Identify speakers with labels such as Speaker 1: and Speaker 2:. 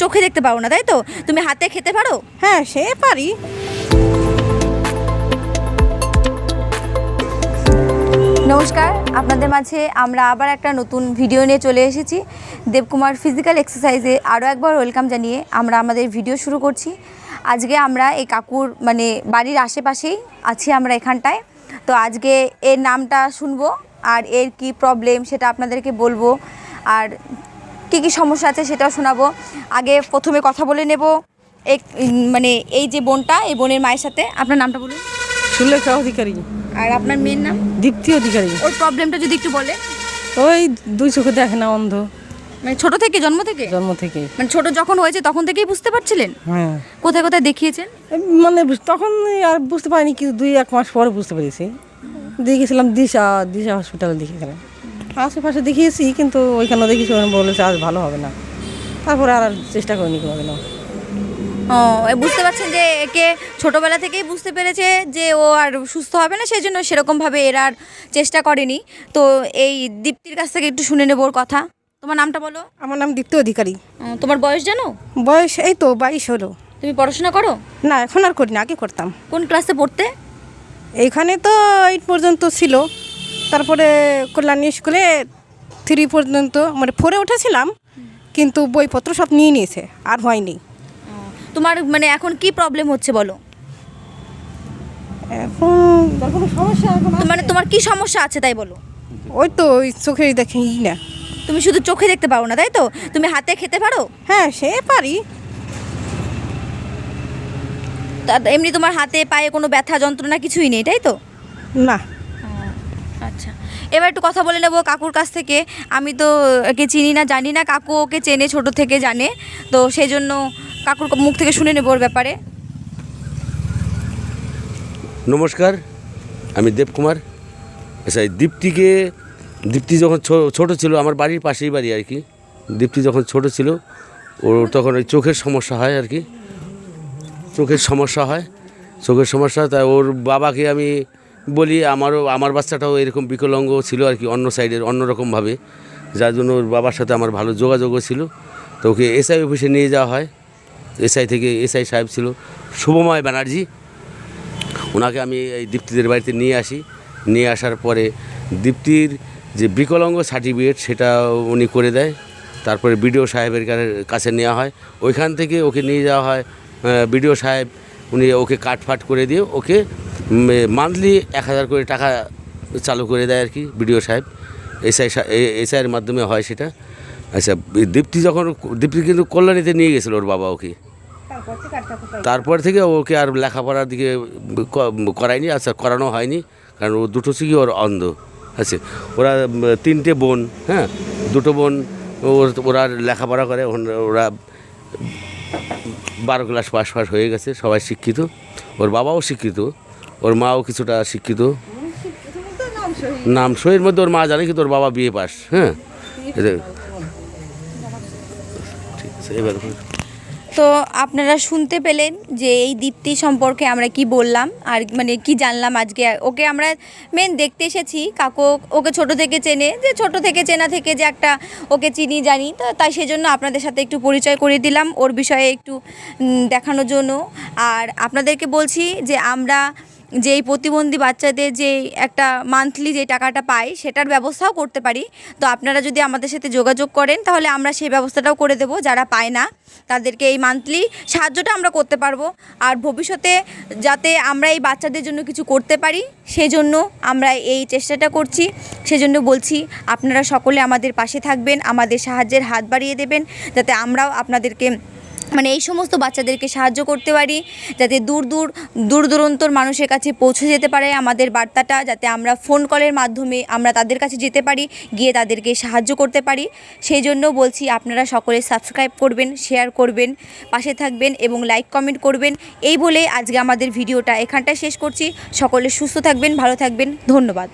Speaker 1: চোখে দেখতে পারো না, তাই তো? তুমি হাতে খেতে পারো?
Speaker 2: হ্যাঁ, সে পারি।
Speaker 1: নমস্কার, আপনাদের মাঝে আমরা আবার একটা নতুন ভিডিও নিয়ে চলে এসেছি। দেবকুমার ফিজিক্যাল এক্সারসাইজে আরও একবার ওয়েলকাম জানিয়ে আমরা আমাদের ভিডিও শুরু করছি। আজকে আমরা এই কাকুর বাড়ির আশেপাশেই আছি আমরা এখানটায়। তো আজকে এর নামটা শুনবো আর এর কি প্রবলেম সেটা আপনাদেরকে বলবো, আর কি সমস্যা আছে সেটাও শোনাবো। আগে প্রথমে কথা বলে নেব এই যে বোনটা, এই বোনের মায়ের সাথে। আপনার নামটা বলুন।
Speaker 2: সুলেখা অধিকারী।
Speaker 1: আর আপনার মেয়ের নাম?
Speaker 2: দীপ্তি অধিকারী।
Speaker 1: ওর প্রবলেমটা যদি একটু বলে।
Speaker 2: ওই দুই চোখে দেখে না, অন্ধ।
Speaker 1: ছোট থেকে, জন্ম থেকে?
Speaker 2: জন্ম থেকে।
Speaker 1: ছোট যখন হয়েছে তখন থেকেই বুঝতে পারছিলেন?
Speaker 2: হ্যাঁ।
Speaker 1: কোথায় কোথায় দেখিয়েছেন?
Speaker 2: তখন আর বুঝতে পারিনি, কিন্তু 2-1 মাস পরে বুঝতে পেরেছি। দেখিয়েছিলাম দিশা হসপিটালে দেখিয়েছিলাম। আশেপাশে দেখিয়েছি, কিন্তু ওইখানে দেখিয়েছি, ওখানে বলেছে আজ ভালো হবে না। তারপরে আর চেষ্টা করিনি কোনো দিনও।
Speaker 1: ও, বুঝতে পারছেন যে একে ছোটোবেলা থেকেই বুঝতে পেরেছে যে ও আর সুস্থ হবে না, সেই জন্য সেরকমভাবে এরা আর চেষ্টা করেনি। তো এই দীপ্তির কাছ থেকে একটু শুনে নেব ওর কথা। তোমার নামটা বলো।
Speaker 2: আমার নাম দীপ্তি অধিকারী।
Speaker 1: তোমার বয়স জানো?
Speaker 2: বয়স এই তো 22 হলো।
Speaker 1: তুমি পড়াশোনা করো? না,
Speaker 2: এখন আর করি না, আগে করতাম।
Speaker 1: কোন ক্লাসে পড়তে?
Speaker 2: এইখানে তো 8 পর্যন্ত ছিল, তারপরে কল্যাণী স্কুলে 3 পর্যন্ত, 4-এ উঠেছিলাম, কিন্তু বইপত্র সব নিয়ে নিয়েছে, আর হয়নি।
Speaker 1: তোমার এখন কি প্রবলেম হচ্ছে বলো?
Speaker 2: এখন সমস্যা,
Speaker 1: তোমার কি সমস্যা আছে তাই বলো।
Speaker 2: ওই তো ওই চোখে দেখি না।
Speaker 1: তুমি শুধু চোখে দেখতে পারো না, তাই তো? তুমি হাতে খেতে পারো?
Speaker 2: হ্যাঁ, সে পারি।
Speaker 1: এমনি তোমার হাতে পায়ে কোনো ব্যথা যন্ত্রণা কিছুই নেই, তাই তো?
Speaker 2: না।
Speaker 1: আচ্ছা, এবার একটু কথা বলে নেবো কাকুর কাছ থেকে। আমি তো একে চিনি না, জানি না, কাকু ওকে চেনে, ছোট থেকে জানে। তো সেই জন্য কাকুর মুখ থেকে শুনে নেবো ওর ব্যাপারে।
Speaker 3: নমস্কার, আমি দেবকুমার। আচ্ছা, দীপ্তি যখন ছোট ছিল, আমার বাড়ির পাশেই বাড়ি আর কি। দীপ্তি যখন ছোট ছিল, ওর তখন ওই চোখের সমস্যা হয় আর কি। চোখের সমস্যা তাই ওর বাবাকে আমি বলি, আমার বাচ্চাটাও এরকম বিকলাঙ্গ ছিল আর কি, অন্য সাইডের অন্যরকমভাবে, যার জন্য ওর বাবার সাথে আমার ভালো যোগাযোগও ছিল। তো ওকে এসআই অফিসে নিয়ে যাওয়া হয়। এসআই সাহেব ছিল শুভময় ব্যানার্জি, ওনাকে আমি এই দীপ্তিদের বাড়িতে নিয়ে আসার পরে দীপ্তির যে বিকলাঙ্গ সার্টিফিকেট সেটা উনি করে দেয়। তারপরে বিডিও সাহেবের কাছে নেওয়া হয়, ওইখান থেকে ওকে নিয়ে যাওয়া হয় বিডিও সাহেব। উনি ওকে কাটফাট করে দিয়ে ওকে মান্থলি 1000 করে টাকা চালু করে দেয় আর কি বিডিও সাহেব। এসআইয়ের মাধ্যমে হয় সেটা। আচ্ছা, দীপ্তি কিন্তু কল্যাণীতে নিয়ে গেছিলো ওর বাবা ওকে। তারপর থেকে ওকে আর লেখাপড়ার দিকে করায়নি। আচ্ছা, করানো হয়নি, কারণ ও দুটো থেকে ওর অন্ধ আছে। ওরা 3টে বোন, হ্যাঁ, 2টো বোন ওরা লেখাপড়া করে। ওরা 12 ক্লাস পাস হয়ে গেছে, সবাই শিক্ষিত। ওর বাবাও শিক্ষিত, ওর মাও কিছুটা শিক্ষিত। নাম সইয়ের মধ্যে ওর মা জানে, কিন্তু ওর বাবা বিএ পাস। হ্যাঁ, ঠিক আছে। এবার
Speaker 1: তো আপনারা শুনতে পেলেন যে এই দীপ্তি সম্পর্কে আমরা কি বললাম আর কি জানলাম আজকে। ওকে আমরা মেন দেখতে এসেছি। কাকু ওকে ছোট থেকে চেনে, যে ছোট থেকে চেনা থেকে যে একটা ওকে চিনি জানি, তো তাই সেই জন্য আপনাদের সাথে একটু পরিচয় করে দিলাম ওর বিষয়ে একটু দেখানোর জন্য। আর আপনাদেরকে বলছি যে আমরা যে এই প্রতিবন্ধী বাচ্চাদের যে একটা মান্থলি যে টাকাটা পাই সেটার ব্যবস্থাও করতে পারি। তো আপনারা যদি আমাদের সাথে যোগাযোগ করেন তাহলে আমরা সেই ব্যবস্থাটাও করে দেবো। যারা পায় না তাদেরকে এই মান্থলি সাহায্যটা আমরা করতে পারবো। আর ভবিষ্যতে যাতে আমরা এই বাচ্চাদের জন্য কিছু করতে পারি সেই জন্য আমরা এই চেষ্টাটা করছি। সেজন্য বলছি আপনারা সকলে আমাদের পাশে থাকবেন, আমাদের সাহায্যের হাত বাড়িয়ে দেবেন, যাতে আমরাও আপনাদেরকে এই সমস্ত বাচ্চাদেরকে সাহায্য করতে পারি, যাতে দূর দূরান্তর মানুষের কাছে পৌঁছে যেতে পারে আমাদের বার্তাটা, যাতে আমরা ফোন কলের মাধ্যমে আমরা তাদের কাছে যেতে পারি, গিয়ে তাদেরকে সাহায্য করতে পারি। সেই জন্য বলছি আপনারা সকলে সাবস্ক্রাইব করবেন, শেয়ার করবেন, পাশে থাকবেন এবং লাইক কমেন্ট করবেন। এই বলে আজকে আমাদের ভিডিওটা এখানটায় শেষ করছি। সকলে সুস্থ থাকবেন, ভালো থাকবেন, ধন্যবাদ।